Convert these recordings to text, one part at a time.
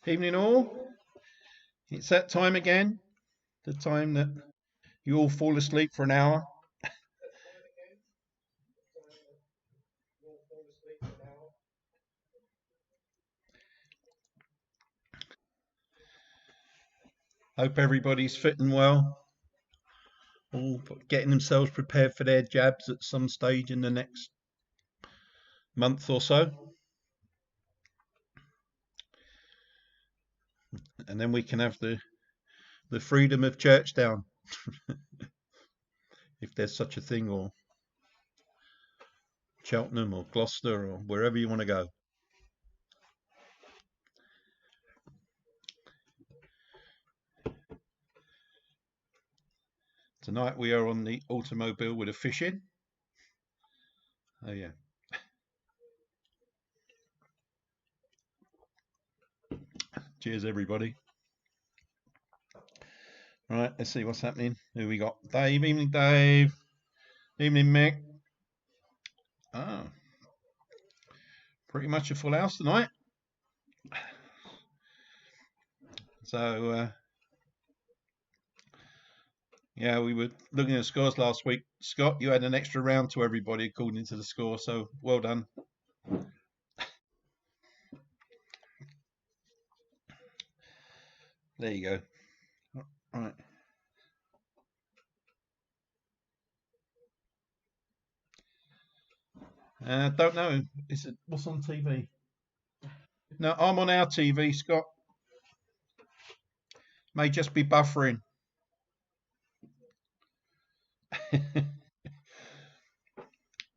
Evening all. It's that time again, the time that you all fall asleep for an hour. Hope everybody's fit and well, all getting themselves prepared for their jabs at some stage in the next month or so. And then we can have the freedom of Churchdown, if there's such a thing, or Cheltenham or Gloucester or wherever you want to go. Tonight we are on the automobile with a fish in. Oh yeah. Cheers everybody. Right, let's see what's happening. Who we got? Dave, evening Dave. Evening Mick. Ah, pretty much a full house tonight. So yeah, we were looking at the scores last week. Scott, you had an extra round to everybody according to the score, so well done. There you go. Right. Don't know. Is it what's on TV? No, I'm on our TV, Scott. May just be buffering.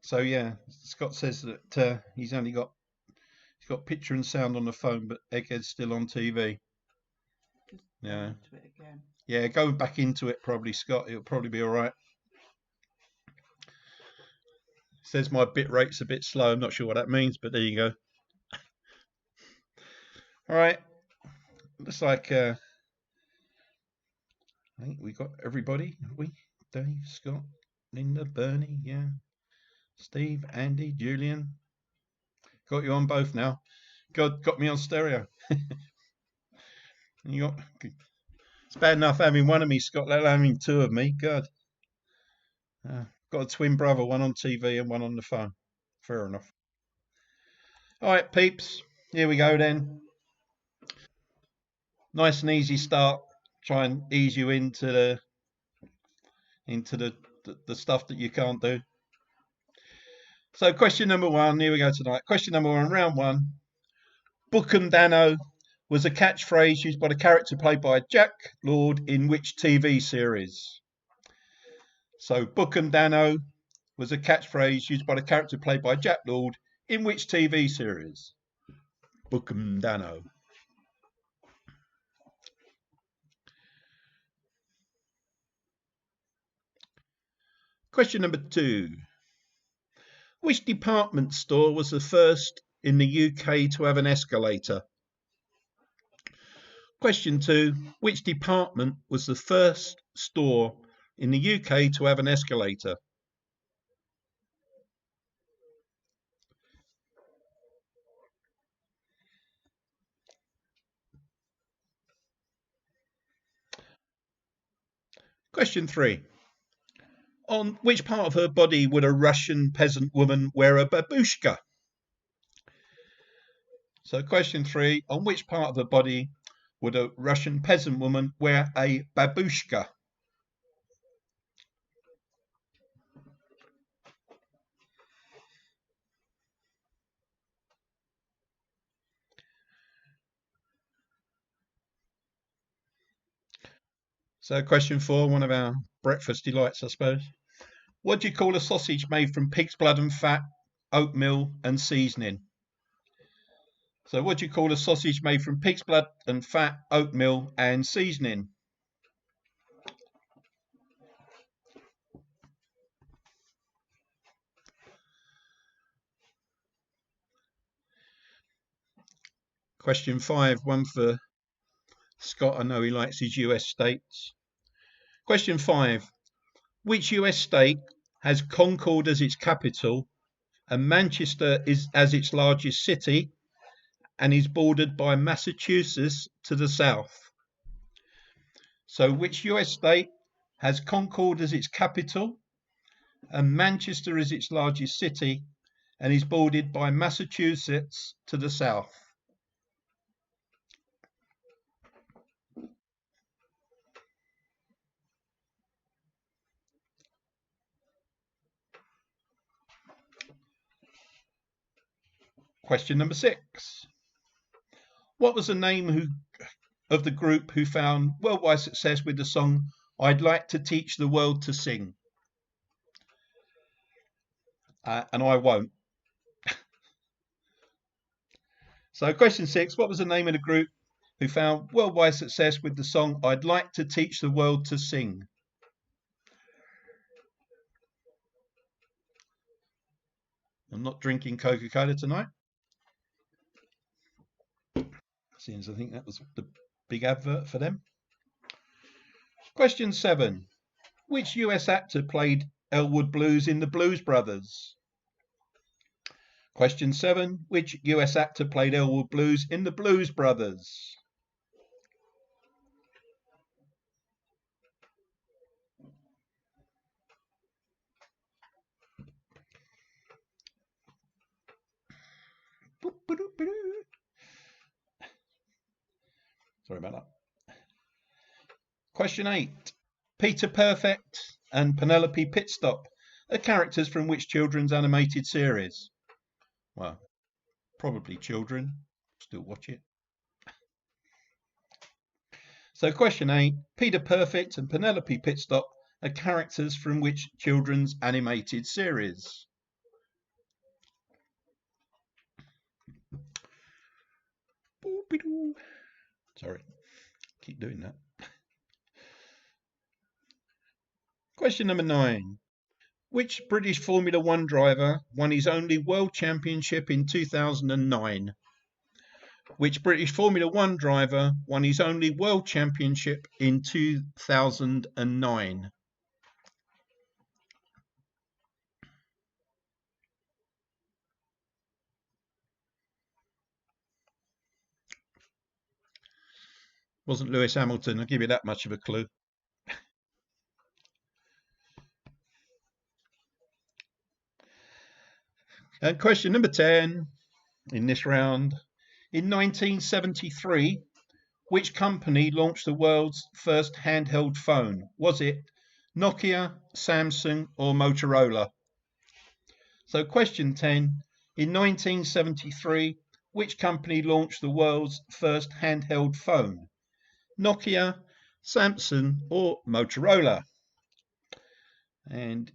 So yeah, Scott says that he's got picture and sound on the phone, but Egghead's still on TV. Yeah. Yeah, go back into it probably, Scott. It'll probably be all right. Says my bit rate's a bit slow. I'm not sure what that means, but there you go. All right. Looks like I think we got everybody. Have we? Dave, Scott, Linda, Bernie, yeah. Steve, Andy, Julian. Got you on both now. Got me on stereo. You got. It's bad enough having one of me, Scott, let alone having two of me. God. Got a twin brother, one on TV and one on the phone. Fair enough. All right, peeps. Here we go then. Nice and easy start. Try and ease you into the stuff that you can't do. So question number one. Here we go tonight. Question number one, round one. Bookham Dano was a catchphrase used by the character played by Jack Lord in which TV series? So Bookham Dano was a catchphrase used by the character played by Jack Lord in which TV series? Bookham Dano. Question number two. Which department store was the first in the UK to have an escalator? Question two. Which department was the first store in the UK to have an escalator? Question three. On which part of her body would a Russian peasant woman wear a babushka? So question three, on which part of her body would a Russian peasant woman wear a babushka? So question four, one of our breakfast delights, I suppose. What do you call a sausage made from pig's blood and fat, oatmeal and seasoning? So what do you call a sausage made from pig's blood and fat, oatmeal and seasoning? Question five, one for Scott. I know he likes his US states. Question five. Which US state has Concord as its capital and Manchester is as its largest city and is bordered by Massachusetts to the south. So which US state has Concord as its capital and Manchester as its largest city and is bordered by Massachusetts to the south? Question number 6. What was the name of the group who found worldwide success with the song I'd Like to Teach the World to Sing? And I won't. So question 6, what was the name of the group who found worldwide success with the song I'd Like to Teach the World to Sing? I'm not drinking Coca-Cola tonight, since I think that was the big advert for them. Question 7, which US actor played Elwood Blues in the Blues Brothers? Question 7, which US actor played Elwood Blues in the Blues Brothers? Sorry about that. Question 8. Peter Perfect and Penelope Pitstop are characters from which children's animated series? Well, probably children. Still watch it. So question 8. Peter Perfect and Penelope Pitstop are characters from which children's animated series? Sorry, keep doing that. Question number 9. Which British Formula One driver won his only World Championship in 2009? Which British Formula One driver won his only World Championship in 2009? Wasn't Lewis Hamilton, I'll give you that much of a clue. And question number 10 in this round. In 1973, which company launched the world's first handheld phone? Was it Nokia, Samsung, or Motorola? So question 10. In 1973, which company launched the world's first handheld phone? Nokia, Samsung, or Motorola? And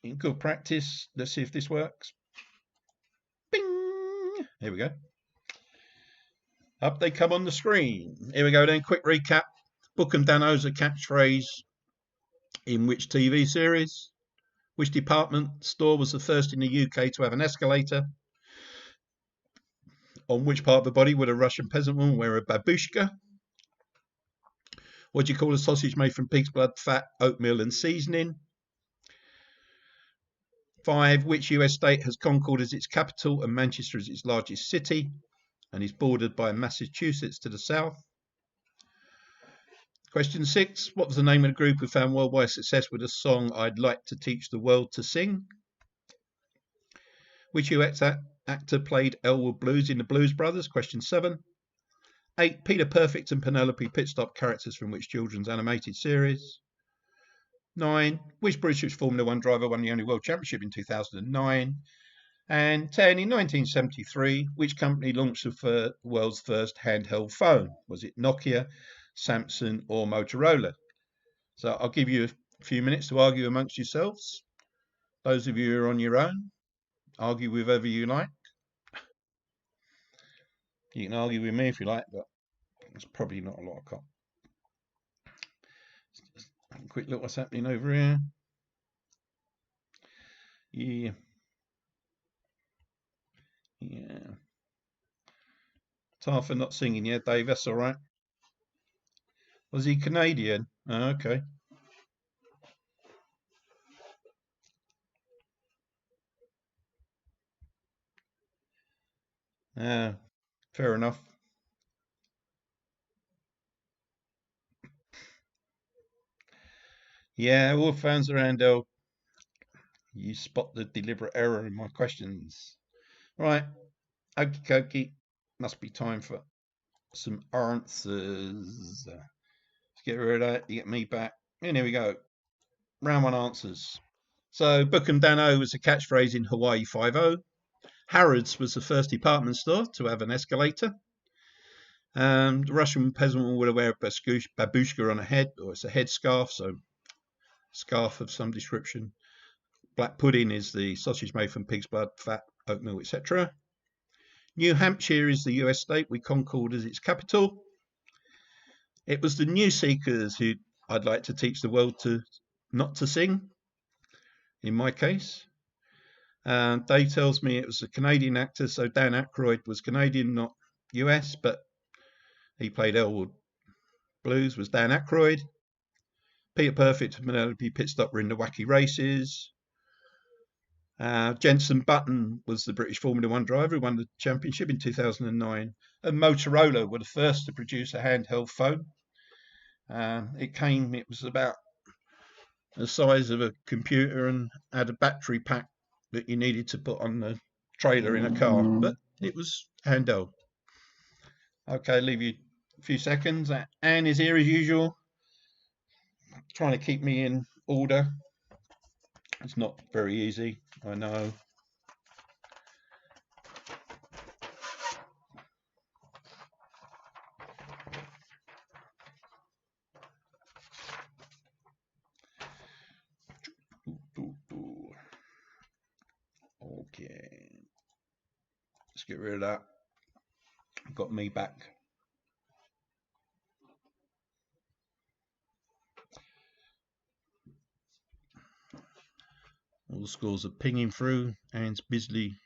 in good practice, let's see if this works. Bing! Here we go. Up they come on the screen. Here we go then. Quick recap. Book and Dano's a catchphrase in which TV series? Which department store was the first in the UK to have an escalator? On which part of the body would a Russian peasant woman wear a babushka? What do you call a sausage made from pig's blood, fat, oatmeal and seasoning? 5. Which US state has Concord as its capital and Manchester as its largest city and is bordered by Massachusetts to the south? Question 6. What was the name of the group who found worldwide success with the song I'd Like to Teach the World to Sing? Which US actor played Elwood Blues in the Blues Brothers? Question 7. 8. Peter Perfect and Penelope Pitstop characters from which children's animated series? 9. Which British Formula One driver won the only World Championship in 2009? And 10. In 1973, which company launched the world's first handheld phone? Was it Nokia, Samsung, or Motorola? So I'll give you a few minutes to argue amongst yourselves. Those of you who are on your own, argue with whoever you like. You can argue with me if you like, but there's probably not a lot of cop. Quick look what's happening over here. Yeah. Tarfer not singing yet, Dave, that's all right. Was he Canadian? Oh, okay. Fair enough. Yeah, all fans around, you spot the deliberate error in my questions. Right, okie dokie. Must be time for some answers. Let's get rid of that. You get me back. And here we go. Round one answers. So, Book and Dano was a catchphrase in Hawaii 5-0. Harrods was the first department store to have an escalator. The Russian peasant would wear a babushka on a head, or it's a headscarf, so scarf of some description. Black pudding is the sausage made from pig's blood, fat, oatmeal, etc. New Hampshire is the US state with Concord as its capital. It was the New Seekers who I'd like to teach the world to not to sing, in my case. Dave tells me it was a Canadian actor, so Dan Aykroyd was Canadian, not US, but he played Elwood Blues, was Dan Aykroyd. Peter Perfect and Penelope Pitstop were in the Wacky Races. Jenson Button was the British Formula One driver who won the championship in 2009. And Motorola were the first to produce a handheld phone. It was about the size of a computer and had a battery pack that you needed to put on the trailer in a car, but it was handheld. Okay, leave you a few seconds. Anne is here as usual, trying to keep me in order. It's not very easy, I know. Okay, let's get rid of that. Got me back. All the scores are pinging through, and busily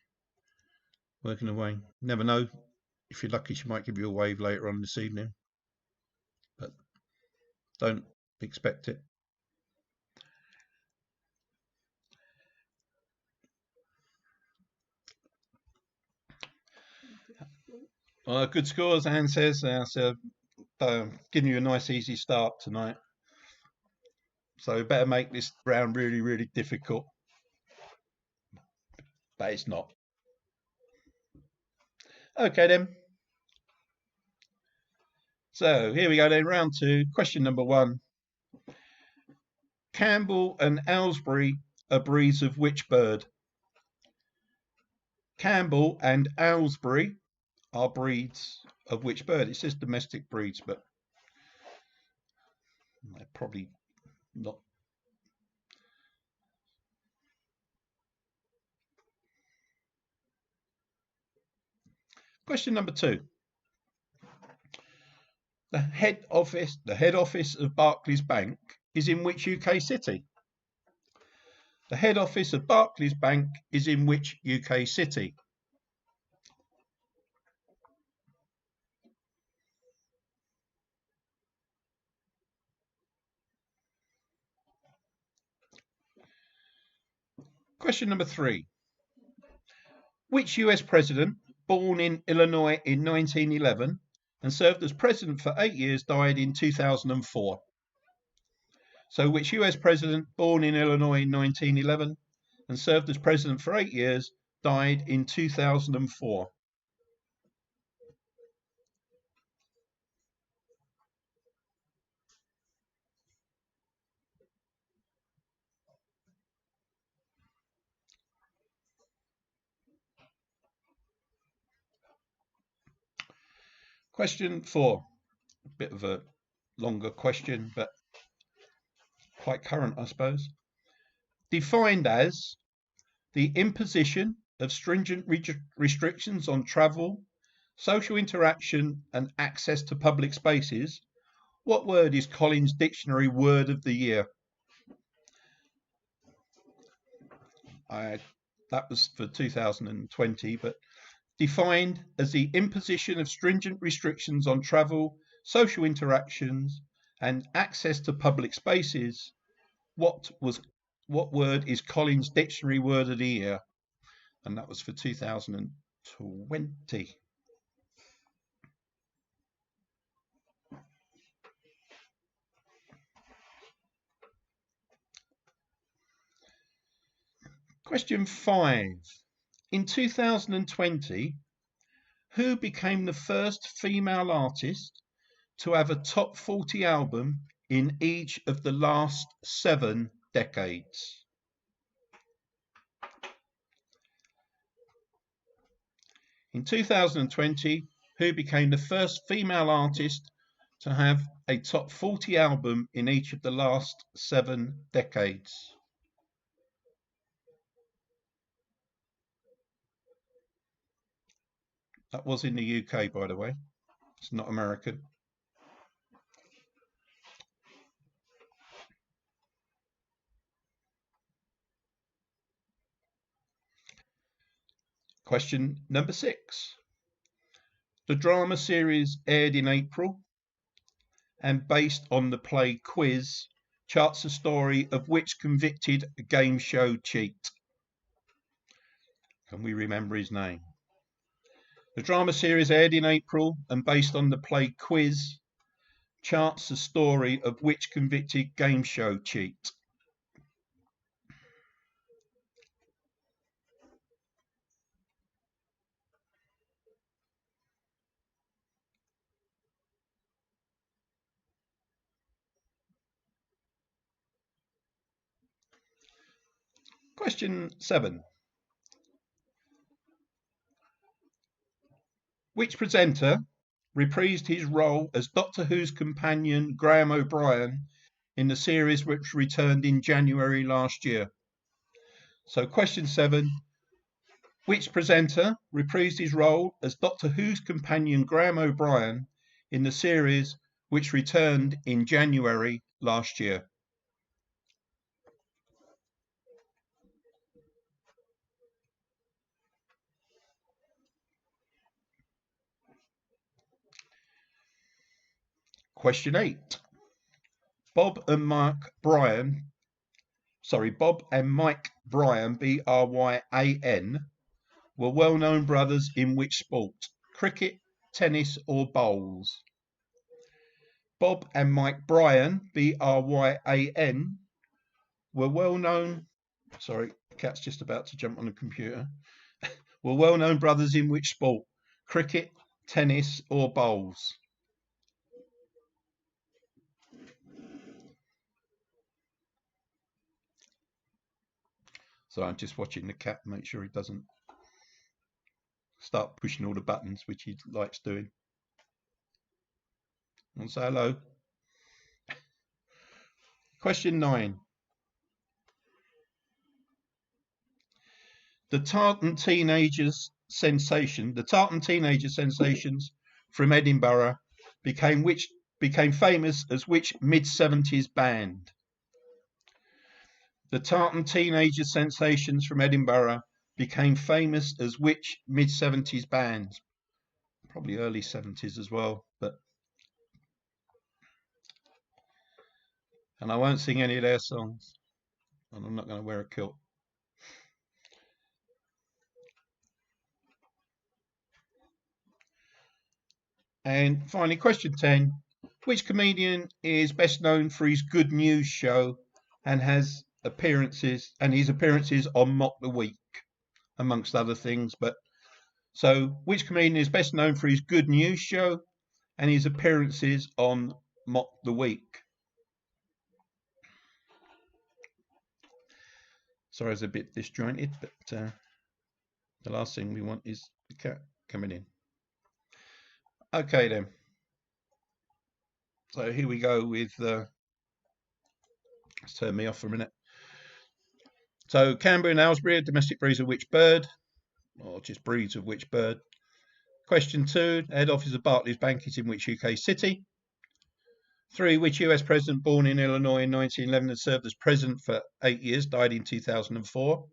working away. Never know. If you're lucky, she might give you a wave later on this evening, but don't expect it. Good scores, Anne says. So giving you a nice easy start tonight. So better make this round really, really difficult. But it's not. Okay then. So here we go then, round two. Question number one. Campbell and Aylesbury are breeds of which bird? Campbell and Aylesbury are breeds of which bird? It says domestic breeds, but they're probably not. Question number two. The head office of Barclays Bank is in which UK city? The head office of Barclays Bank is in which UK city? Question number three. Which US president, born in Illinois in 1911 and served as president for 8 years, died in 2004? So which US president, born in Illinois in 1911 and served as president for 8 years, died in 2004? Question four. A bit of a longer question, but quite current, I suppose. Defined as the imposition of stringent restrictions on travel, social interaction, and access to public spaces, what word is Collins' Dictionary Word of the Year? That was for 2020, but defined as the imposition of stringent restrictions on travel, social interactions, and access to public spaces, what word is Collins' Dictionary Word of the Year? And that was for 2020. Question 5. In 2020, who became the first female artist to have a top 40 album in each of the last 7 decades? In 2020, who became the first female artist to have a top 40 album in each of the last 7 decades? That was in the UK, by the way. It's not American. Question number 6. The drama series aired in April and based on the play Quiz charts the story of which convicted game show cheat? Can we remember his name? The drama series aired in April and based on the play Quiz charts the story of which convicted game show cheat? Question 7. Which presenter reprised his role as Doctor Who's companion Graham O'Brien in the series which returned in January last year? So question 7. Which presenter reprised his role as Doctor Who's companion Graham O'Brien in the series which returned in January last year? Question 8. Bob and Mike Bryan, Bryan, were well-known brothers in which sport? Cricket, tennis, or bowls? Bob and Mike Bryan, Bryan, were well-known. Sorry, the cat's just about to jump on the computer. Were well-known brothers in which sport? Cricket, tennis, or bowls? So I'm just watching the cat, make sure he doesn't start pushing all the buttons, which he likes doing. And say hello. Question 9. The Tartan Teenagers Sensations from Edinburgh became famous as which mid-70s band? The Tartan Teenager Sensations from Edinburgh became famous as which mid-70s band? Probably early 70s as well, and I won't sing any of their songs, and I'm not going to wear a kilt. And finally, question 10. Which comedian is best known for his Good News show and his appearances on Mock the Week, amongst other things? So which comedian is best known for his Good News show and his appearances on Mock the Week? Sorry, it's a bit disjointed, but the last thing we want is the cat coming in. Okay then. So here we go with, let's turn me off for a minute. So Canberra and Aylesbury, domestic breeds of which bird? Or just breeds of which bird? Question 2, head office of Barclays Bank is in which UK city? 3, which US president born in Illinois in 1911 and served as president for 8 years, died in 2004?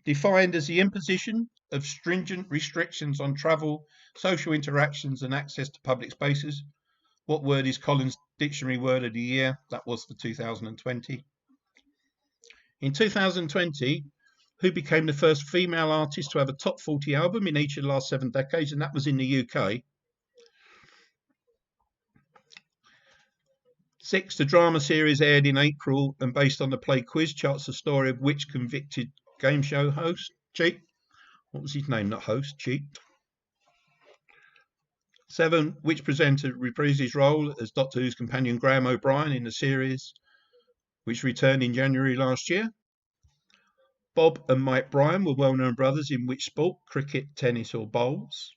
Defined as the imposition of stringent restrictions on travel, social interactions and access to public spaces. What word is Collins' Dictionary Word of the Year? That was for 2020. In 2020, who became the first female artist to have a top 40 album in each of the last 7 decades? And that was in the UK. 6. The drama series aired in April and based on the play Quiz charts the story of which convicted game show host? Cheat. What was his name? Not host, Cheat. 7. Which presenter reprised his role as Doctor Who's companion Graham O'Brien in the series, which returned in January last year? Bob and Mike Bryan were well-known brothers in which sport? Cricket, tennis or bowls?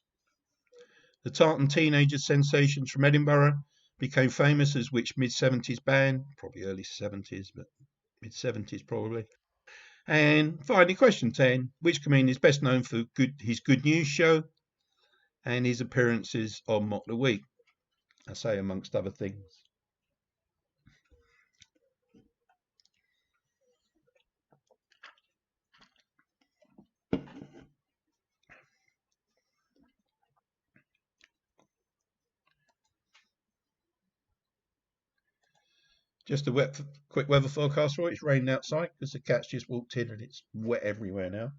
The Tartan teenager sensations from Edinburgh became famous as which mid-70s band? Probably early 70s, but mid-70s probably. And finally, question 10. Which comedian is best known for his Good News show and his appearances on Mock the Week? I say amongst other things. Just a quick weather forecast for it. It's raining outside because the cat's just walked in and it's wet everywhere now.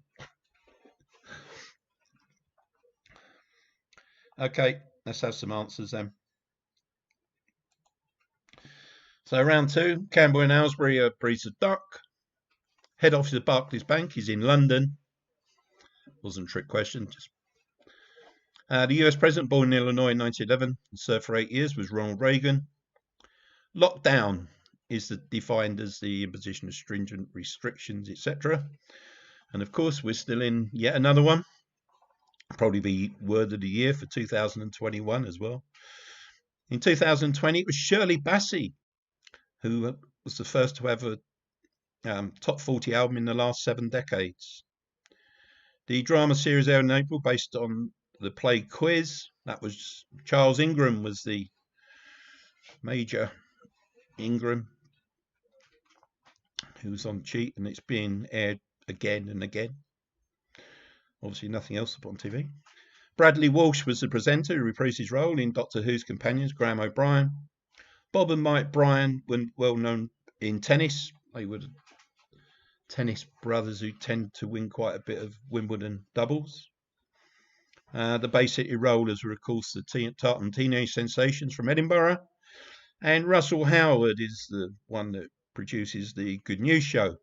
Okay, let's have some answers then. So round 2, Campbell and Aylesbury are breeds of duck. Head office of Barclays Bank is in London. Wasn't a trick question. The US president born in Illinois in 1911 and served for 8 years was Ronald Reagan. Lockdown is defined as the imposition of stringent restrictions, etc. And of course, we're still in yet another one. Probably be word of the year for 2021 as well. In 2020, it was Shirley Bassey, who was the first to have a top 40 album in the last 7 decades. The drama series aired in April based on the play Quiz. That was Charles Ingram was the Major Ingram, who was on Cheat, and it's being aired again and again. Obviously nothing else upon TV. Bradley Walsh was the presenter who reprised his role in Doctor Who's companions Graham O'Brien. Bob and Mike Bryan were well known in tennis. They were tennis brothers who tend to win quite a bit of Wimbledon doubles. The Bay City Rollers were of course the Tartan teenage sensations from Edinburgh. And Russell Howard is the one that produces the Good News show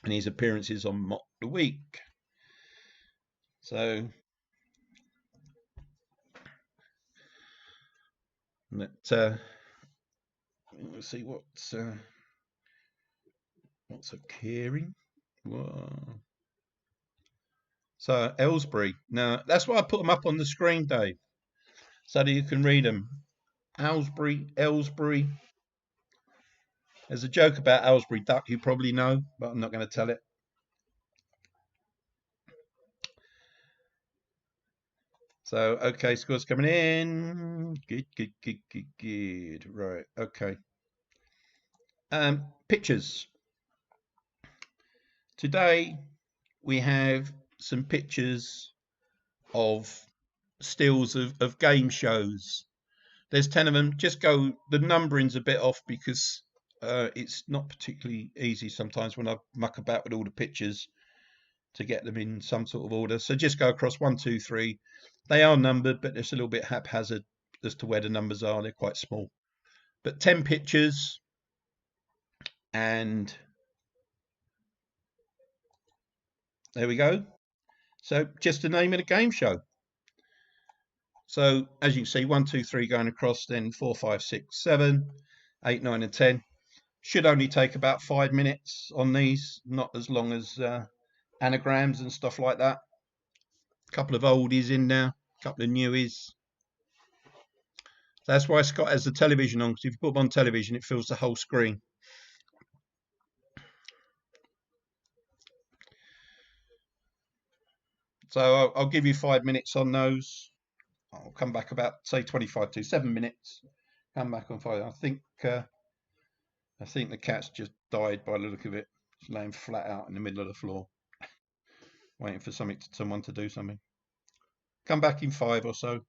and his appearances on Mock the Week. So let's see what's occurring. Whoa. So Aylesbury. Now that's why I put them up on the screen, Dave, so that you can read them. Aylesbury. There's a joke about Aylesbury duck you probably know, but I'm not going to tell it. So, okay, scores coming in. Good. Right, okay. Pictures. Today, we have some pictures of stills of game shows. There's 10 of them. Just go, the numbering's a bit off because it's not particularly easy sometimes when I muck about with all the pictures to get them in some sort of order. So just go across 1, 2, 3. They are numbered, but it's a little bit haphazard as to where the numbers are. They're quite small. But 10 pictures, and there we go. So just the name of the game show. So as you can see, 1, 2, 3 going across, then 4, 5, 6, 7, 8, 9, and 10. Should only take about 5 minutes on these, not as long as anagrams and stuff like that. A couple of oldies in there, a couple of newies. That's why Scott has the television on, because if you put them on television, it fills the whole screen. So I'll give you 5 minutes on those. I'll come back about, say, 25 to 7 minutes. Come back on 5. I think the cat's just died by the look of it. It's laying flat out in the middle of the floor, waiting for someone to do something. Come back in 5 or so.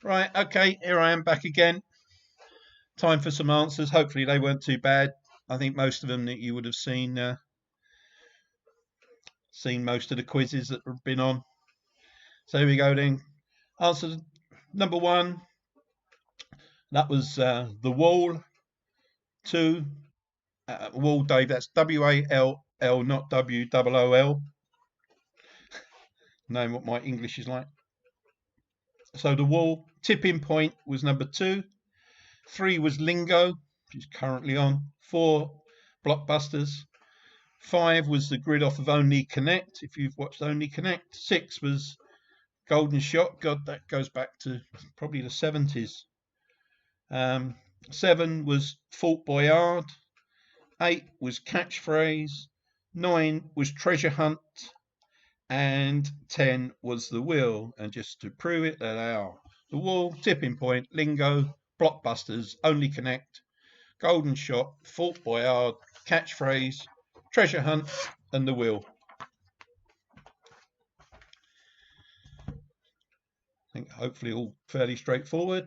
Right, okay, here I am back again. Time for some answers. Hopefully they weren't too bad. I think most of them that you would have seen most of the quizzes that have been on. So here we go then. Answer number 1. That was the wall. 2, wall, Dave. That's W-A-L-L, not W-O-O-L. Knowing what my English is like. So the wall. Tipping point was number 2. 3 was lingo, which is currently on. 4, blockbusters. 5 was the grid off of Only Connect, if you've watched Only Connect. 6 was Golden Shot. God, that goes back to probably the 70s. 7 was Fort Boyard. 8 was Catchphrase. 9 was Treasure Hunt. And 10 was The Wheel. And just to prove it, there they are. The Wall, Tipping Point, Lingo, Blockbusters, Only Connect, Golden Shot, Fort Boyard, Catchphrase, Treasure Hunt, and The Wheel. I think hopefully all fairly straightforward.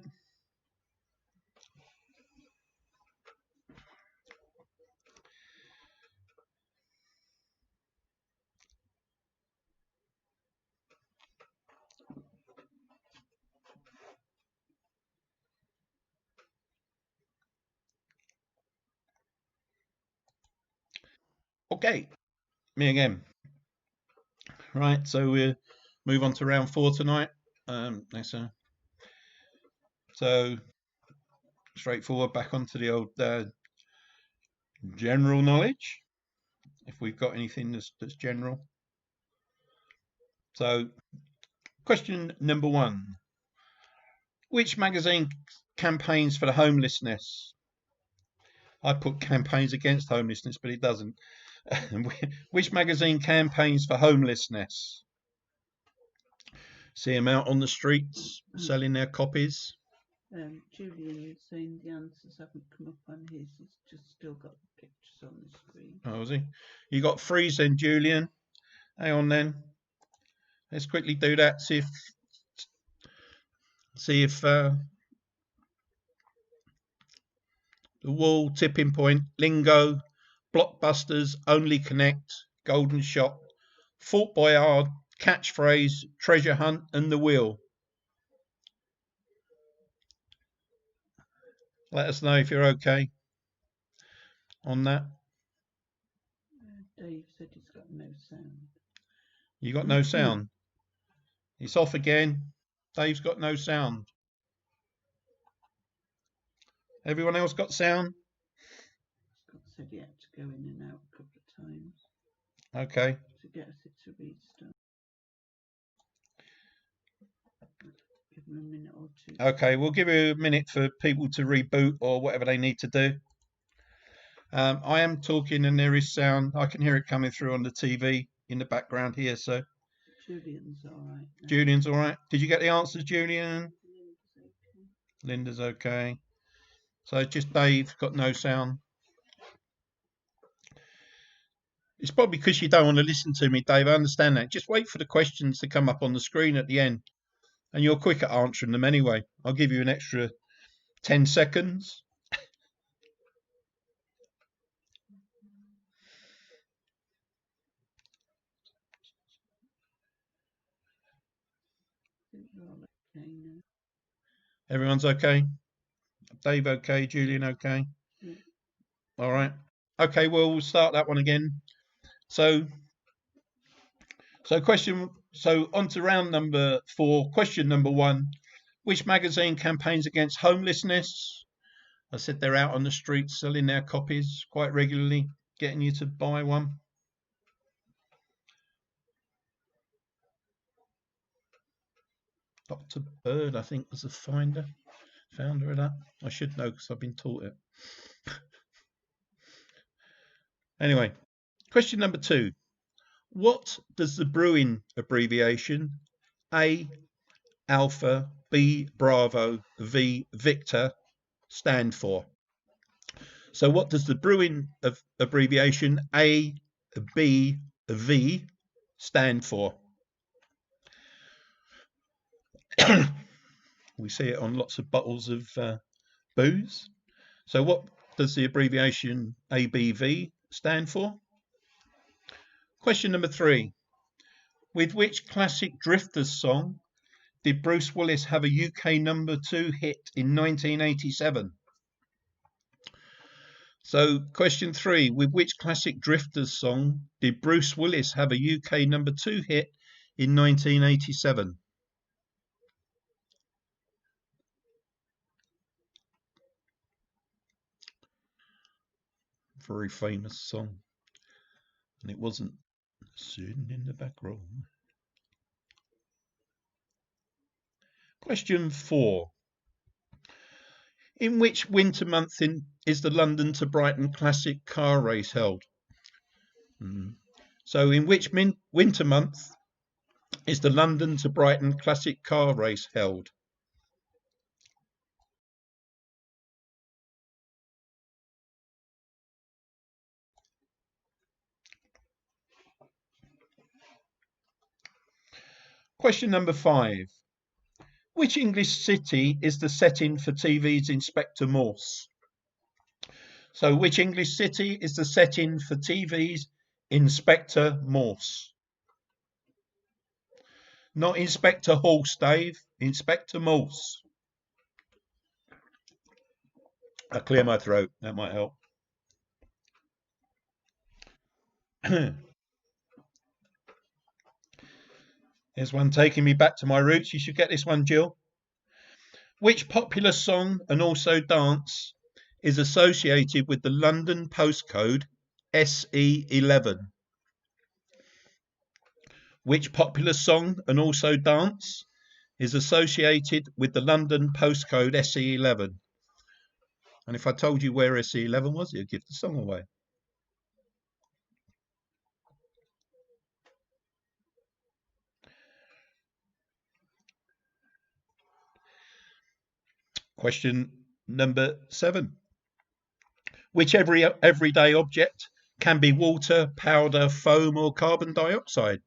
Okay, me again. Right, so we'll move on to round 4 tonight. So straightforward, back onto the old general knowledge, if we've got anything that's general. So question number 1. Which magazine campaigns for the homelessness? I put campaigns against homelessness, but it doesn't. Which magazine campaigns for homelessness? See them out on the streets selling their copies. Julian is saying the answers haven't come up on his. He's just still got the pictures on the screen. Oh, has he? You got 3 then, Julian. Hang on then. Let's quickly do that. See if the Wall, Tipping Point, Lingo, Blockbusters, Only Connect, Golden Shot, Fort Boyard, Catchphrase, Treasure Hunt, and The Wheel. Let us know if you're okay on that. Dave said he's got no sound. You got no sound? It's off again. Dave's got no sound. Everyone else got sound? Scott said he had to go in and out a couple of times. Okay. To get us to restart. Give him a minute or 2. Okay, we'll give you a minute for people to reboot or whatever they need to do. I am talking and there is sound. I can hear it coming through on the TV in the background here. So Julian's all right. Julian's all right. Did you get the answers, Julian? Linda's okay. So just Dave got no sound. It's probably because you don't want to listen to me, Dave. I understand that. Just wait for the questions to come up on the screen at the end. And you're quick at answering them anyway. I'll give you an extra 10 seconds. Everyone's okay? Dave okay? Julian okay? Yeah. All right. Okay, well, we'll start that one again. So on to round number 4. Question number 1. Which magazine campaigns against homelessness? I said they're out on the streets selling their copies quite regularly, getting you to buy one. Dr. Bird, I think, was the founder of that. I should know because I've been taught it. Anyway, question number 2. What does the Bruin abbreviation A, Alpha, B, Bravo, V, Victor stand for? So what does the Bruin abbreviation A, B, V stand for? We see it on lots of bottles of booze. So what does the abbreviation ABV stand for? Question number 3. With which classic Drifters song did Bruce Willis have a UK #2 hit in 1987? So question 3. With which classic Drifters song did Bruce Willis have a UK #2 hit in 1987? Very famous song. And it wasn't Sitting in the Back Room. Question 4. In which winter month is the London to Brighton Classic car race held? So in which winter month is the London to Brighton Classic car race held? Question number 5. Which English city is the setting for TV's Inspector Morse? So which English city is the setting for TV's Inspector Morse? Not Inspector Horse, Dave. Inspector Morse. I'll clear my throat. That might help. Here's one taking me back to my roots. You should get this one, Jill. Which popular song and also dance is associated with the London postcode SE11? Which popular song and also dance is associated with the London postcode SE11? And if I told you where SE11 was, you'd give the song away. Question number 7. Which everyday object can be water, powder, foam, or carbon dioxide?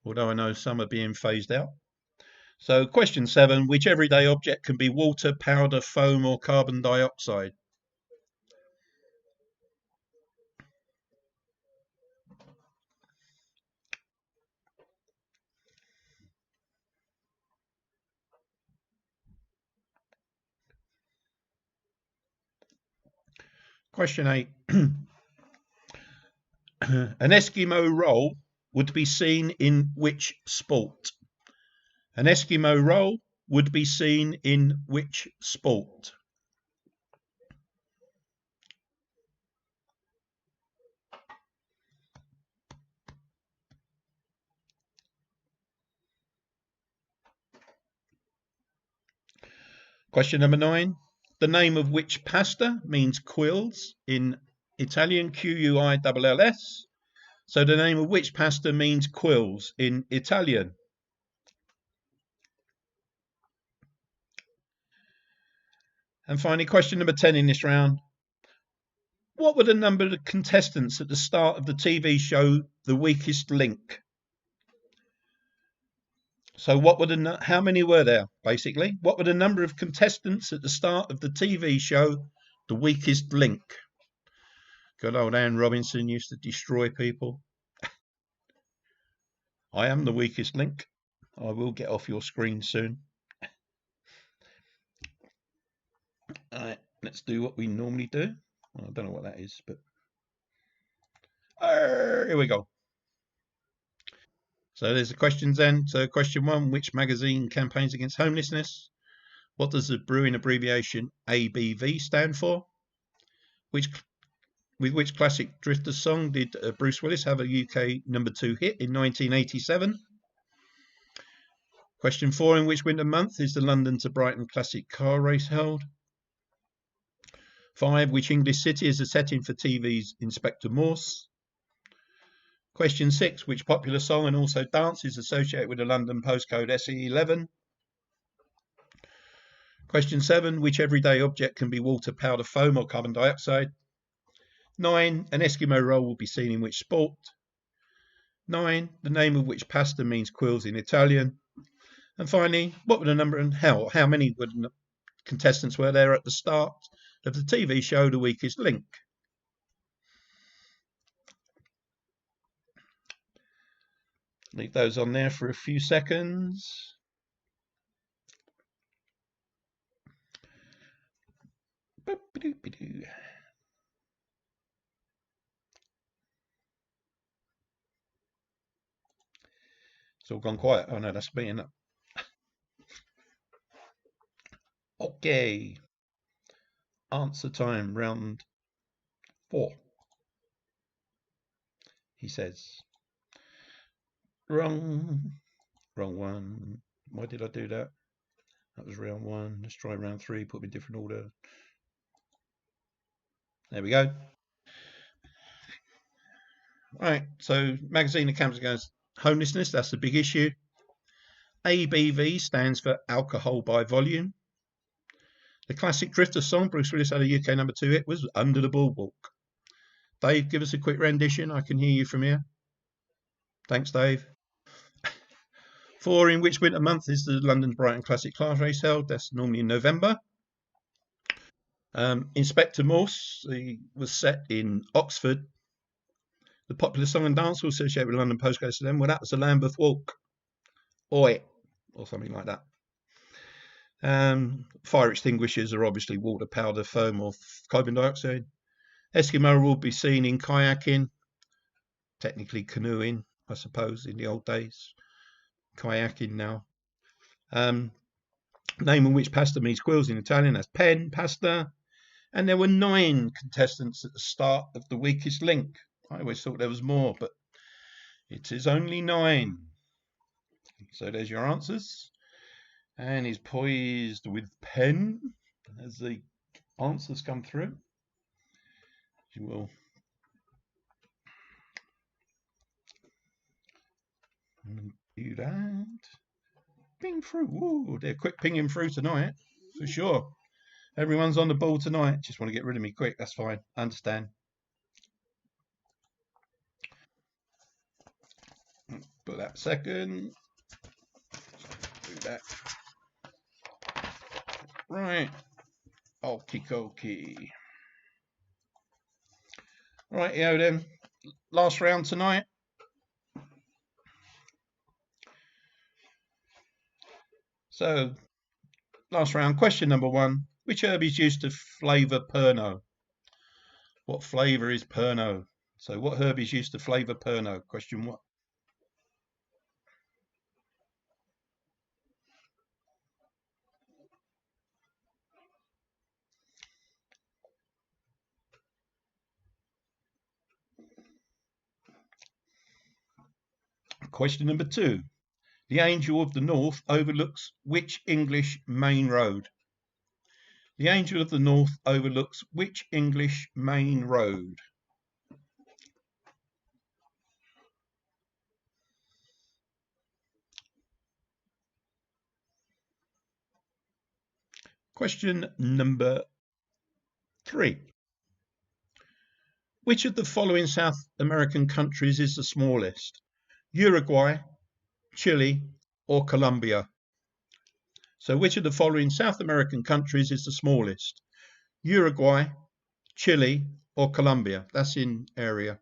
Although I know some are being phased out. So question 7, which everyday object can be water, powder, foam, or carbon dioxide? Question 8. An Eskimo roll would be seen in which sport? An Eskimo roll would be seen in which sport? Question number 9. The name of which pasta means quills in Italian? Quills. So the name of which pasta means quills in Italian? And finally, question number 10 in this round. What were the number of contestants at the start of the TV show The Weakest Link? So how many were there, basically? What were the number of contestants at the start of the TV show The Weakest Link? Good old Anne Robinson used to destroy people. I am the weakest link. I will get off your screen soon. All right, let's do what we normally do. Well, I don't know what that is, but here we go. So there's the questions then. So question 1, which magazine campaigns against homelessness? What does the brewing abbreviation ABV stand for? With which classic Drifter song did Bruce Willis have a UK #2 hit in 1987? Question 4, in which winter month is the London to Brighton Classic car race held? 5, which English city is the setting for TV's Inspector Morse? Question 6, which popular song and also dance is associated with the London postcode SE11? Question 7, which everyday object can be water, powder, foam, or carbon dioxide? 9, an Eskimo roll will be seen in which sport? 9, the name of which pasta means quills in Italian? And finally, what were the number and how many contestants were there at the start of the TV show The Weakest Link? Leave those on there for a few seconds. It's all gone quiet. Oh no, that's me, isn't it? Okay. Answer time, round 4. He says. Wrong one. Why did I do that? That was round 1. Let's try round 3. Put them in different order. There we go. Right. So magazine accounts against homelessness. That's the big issue. ABV stands for alcohol by volume. The classic Drifter song Bruce Willis had a UK #2 hit was Under the Boardwalk. Dave, give us a quick rendition. I can hear you from here. Thanks, Dave. 4. In which winter month is the London Brighton Classic Class Race held? That's normally in November. Inspector Morse was set in Oxford. The popular song and dance will associated with London postcodes to them. Well, that was the Lambeth Walk. Oi, or something like that. Fire extinguishers are obviously water, powder, foam, or carbon dioxide. Eskimo will be seen in kayaking, technically canoeing, I suppose, in the old days. Kayaking now. Name of which pasta means squirrels in Italian, that's pen, pasta. And there were 9 contestants at the start of The Weakest Link. I always thought there was more, but it is only 9. So there's your answers. And he's poised with pen as the answers come through. You will do that. Ping through. Ooh, they're quick pinging through tonight, for sure. Everyone's on the ball tonight. Just want to get rid of me quick. That's fine. Understand. Put that second. Do that. Right. Okie dokie. Right, then. Last round tonight. So, last round. Question number 1. Which herb is used to flavour Pernod? What flavour is Pernod? So, what herb is used to flavour Pernod? Question 1. Question number 2. The Angel of the North overlooks which English main road? The Angel of the North overlooks which English main road? Question number 3. Which of the following South American countries is the smallest? Uruguay, Chile, or Colombia? So which of the following South American countries is the smallest? Uruguay, Chile, or Colombia? That's in area.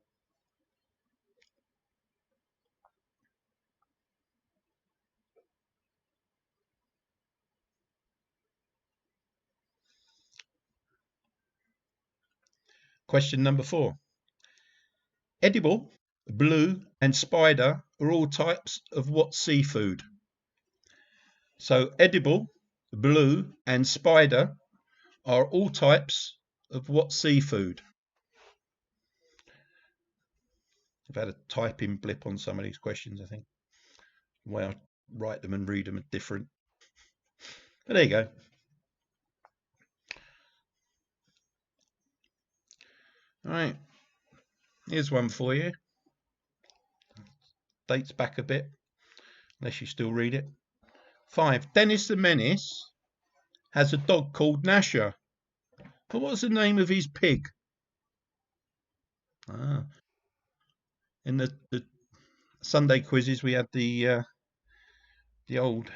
Question number 4. Edible, blue, and spider are all types of what seafood? So edible, blue, and spider are all types of what seafood? I've had a typing blip on some of these questions, I think. The way I write them and read them are different. But there you go. All right. Here's one for you. Dates back a bit, unless you still read it. 5. Dennis the Menace has a dog called Nasher. But what's the name of his pig? In the Sunday quizzes, we had the old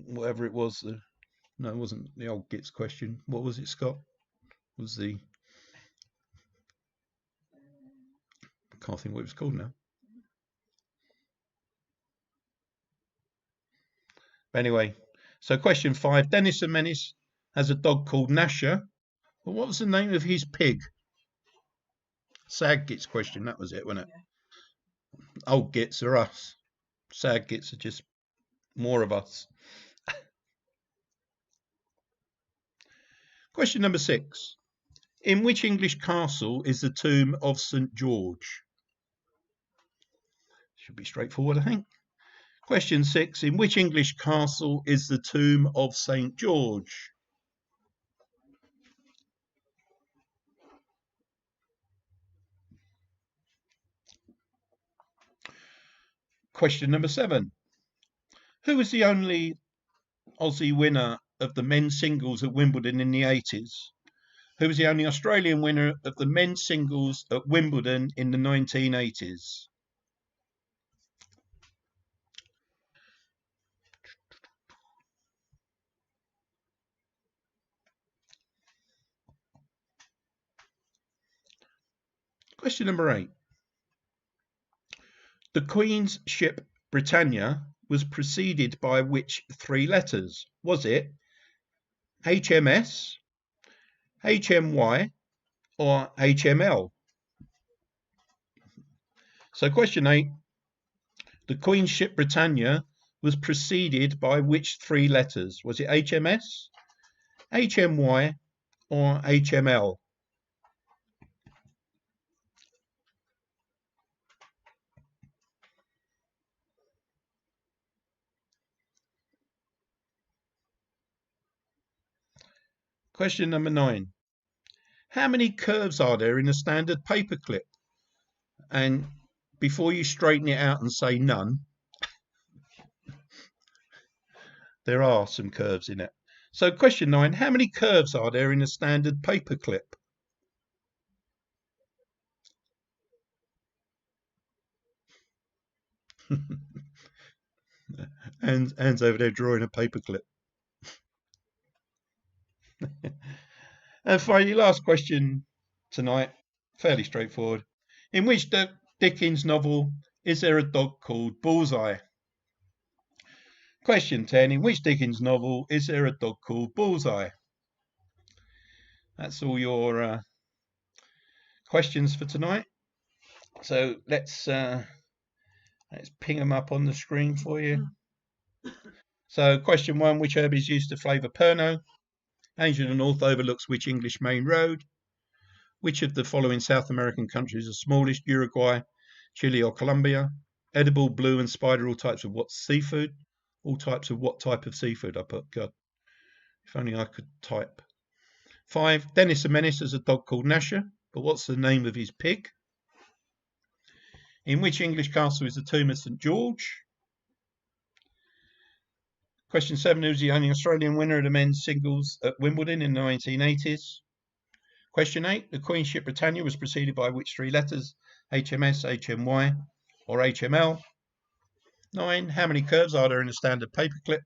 whatever it was. No, it wasn't the old Gits question. What was it, Scott? Was the I can't think what it was called now. Anyway, so question 5. Dennis the Menace has a dog called Nasher. But what was the name of his pig? Sad Gits question. That was it, wasn't it? Yeah. Old Gits are us. Sad Gits are just more of us. Question number 6. In which English castle is the tomb of St. George? Should be straightforward, I think. Question 6. In which English castle is the tomb of St. George? Question number 7. Who was the only Aussie winner of the men's singles at Wimbledon in the 80s? Who was the only Australian winner of the men's singles at Wimbledon in the 1980s? Question number 8. The Queen's ship Britannia was preceded by which 3 letters? Was it HMS, HMY, or HML? So question 8. The Queen's ship Britannia was preceded by which 3 letters? Was it HMS, HMY, or HML? Question number 9. How many curves are there in a standard paperclip? And before you straighten it out and say none, there are some curves in it. So question 9. How many curves are there in a standard paperclip? and Anne's over there drawing a paperclip. And finally, last question tonight, fairly straightforward. In which Dickens novel is there a dog called Bullseye? Question 10. In which Dickens novel is there a dog called Bullseye? That's all your questions for tonight. So let's ping them up on the screen for you. So question 1. Which herb is used to flavour Pernod? Angel of the North overlooks which English main road? Which of the following South American countries are smallest? Uruguay, Chile, or Colombia? Edible, blue, and spider, all types of what seafood? All types of what type of seafood? I put, God, if only I could type. 5. Dennis the Menace has a dog called Nasher, but what's the name of his pig? In which English castle is the tomb of St. George? Question 7. Who's the only Australian winner of the men's singles at Wimbledon in the 1980s? Question 8. The Queen's ship Britannia was preceded by which 3 letters? HMS, HMY, or HML? 9. How many curves are there in a standard paperclip?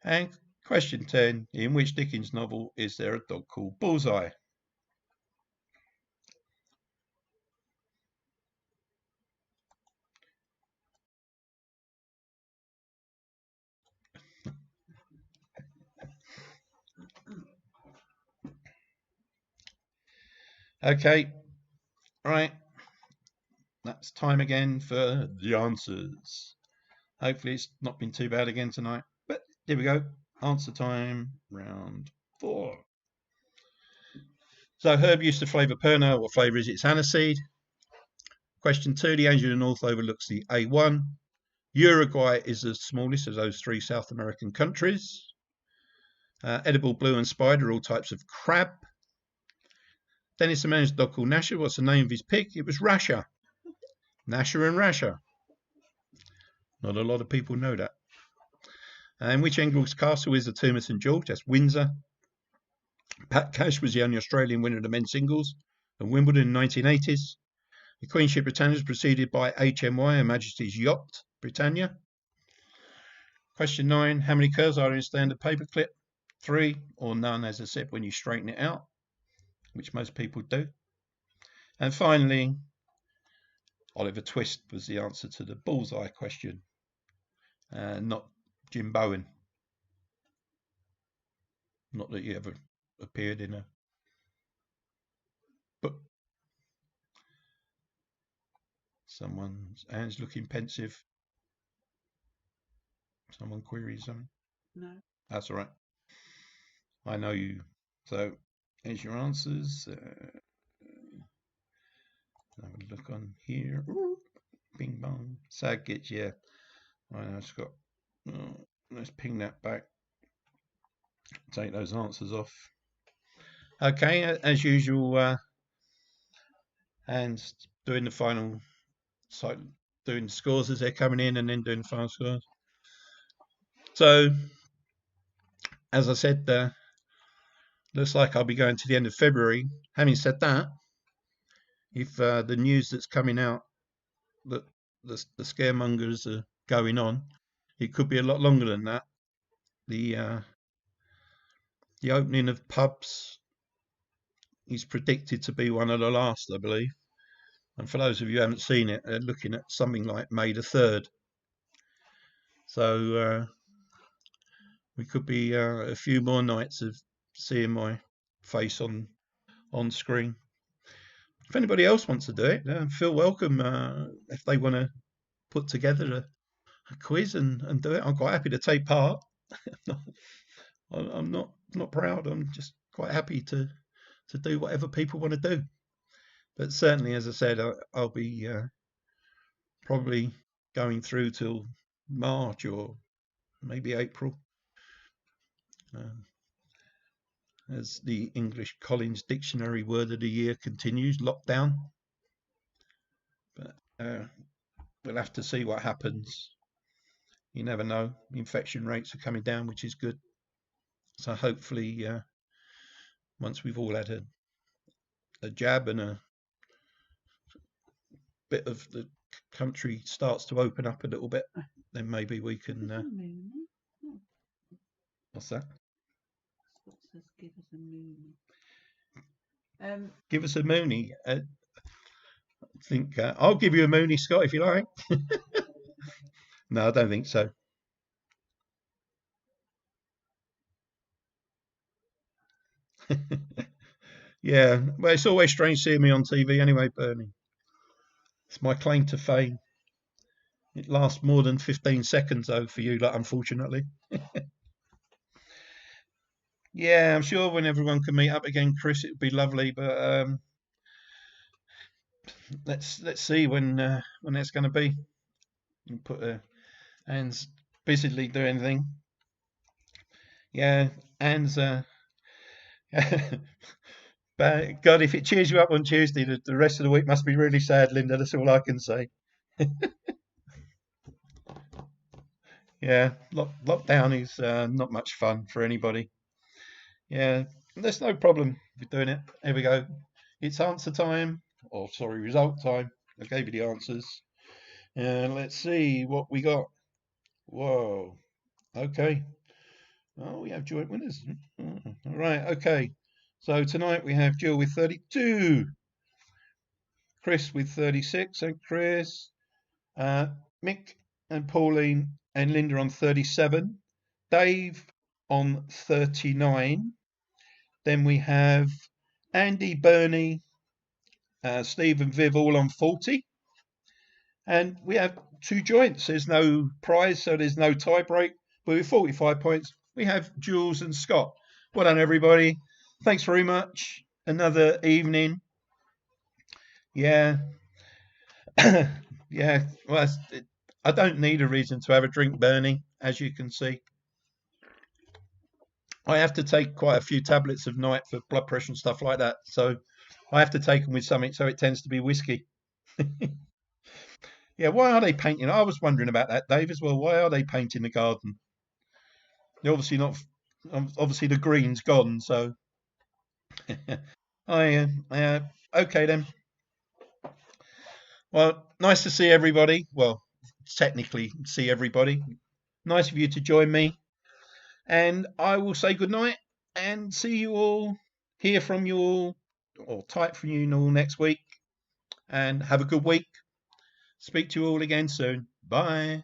And question 10. In which Dickens novel is there a dog called Bullseye? Okay, right. That's time again for the answers. Hopefully it's not been too bad again tonight. But here we go. Answer time, round 4. So herb used to flavour Pernod. What flavour is it? It's aniseed. Question 2. The Angel of the North overlooks the A1. Uruguay is the smallest of those 3 South American countries. Edible, blue, and spider, all types of crab. Dennis the Menace's dog called Nasher. What's the name of his pig? It was Rasher. Nasher and Rasher. Not a lot of people know that. And which English castle is the tomb of St. George? That's Windsor. Pat Cash was the only Australian winner of the men's singles at Wimbledon in the 1980s. The Queen's ship Britannia was preceded by HMY, Her Majesty's Yacht Britannia. Question 9, how many curves are in a standard paperclip? 3 or none, as I said, when you straighten it out, which most people do. And finally, Oliver Twist was the answer to the bullseye question, not Jim Bowen. Not that he ever appeared in a book. Someone's Anne's looking pensive. Someone queries something. No. That's all right. I know you. So here's your answers. Have a look on here. Ooh, bing bong. Sagitt, yeah. I know, Scott. Oh, let's ping that back. Take those answers off. Okay, as usual, and doing the final, doing the scores as they're coming in, and then doing the final scores. So, as I said, looks like I'll be going to the end of February. Having said that, if the news that's coming out that the scaremongers are going on, it could be a lot longer than that. The opening of pubs is predicted to be one of the last, I believe. And for those of you who haven't seen it, they're looking at something like May the 3rd. So we could be a few more nights of seeing my face on screen. If anybody else wants to do it, feel welcome. If they want to put together a quiz and do it, I'm quite happy to take part. I'm not proud. I'm just quite happy to do whatever people want to do. But certainly, as I said, I'll be probably going through till March or maybe April. As the English Collins Dictionary word of the year continues, lockdown. But we'll have to see what happens. You never know. Infection rates are coming down, which is good. So hopefully, once we've all had a jab and a bit of the country starts to open up a little bit, then maybe we can. What's that? Scott says, give us a moonie. Give us a moonie. I think I'll give you a moonie, Scott, if you like. No, I don't think so. Yeah, well, it's always strange seeing me on TV anyway, Bernie. It's my claim to fame. It lasts more than 15 seconds, though, for you, unfortunately. Yeah, I'm sure when everyone can meet up again, Chris, it would be lovely. But let's see when that's going to be. And put Anne's busily doing anything. Yeah, Anne's. But God, if it cheers you up on Tuesday, the rest of the week must be really sad, Linda. That's all I can say. Yeah, lockdown is not much fun for anybody. Yeah, there's no problem with doing it. Here we go. It's answer time, or sorry, result time. I gave you the answers. And let's see what we got. Whoa. Okay. Oh, we have joint winners. All right. Okay. So tonight we have Jill with 32, Chris with 36, and Chris, Mick and Pauline and Linda on 37, Dave on 39. Then we have Andy, Bernie, Steve and Viv all on 40. And we have two joints. There's no prize, so there's no tie break. But with 45 points, we have Jules and Scott. Well done, everybody. Thanks very much. Another evening. Yeah. Yeah. Well, I don't need a reason to have a drink, Bernie, as you can see. I have to take quite a few tablets of night for blood pressure and stuff like that. So I have to take them with something. So it tends to be whiskey. Yeah, why are they painting? I was wondering about that, Dave, as well. Why are they painting the garden? They're obviously not. Obviously, the green's gone. So, okay then. Well, nice to see everybody. Well, technically see everybody. Nice of you to join me. And I will say good night and see you all, hear from you all, or type from you all next week. And have a good week. Speak to you all again soon. Bye.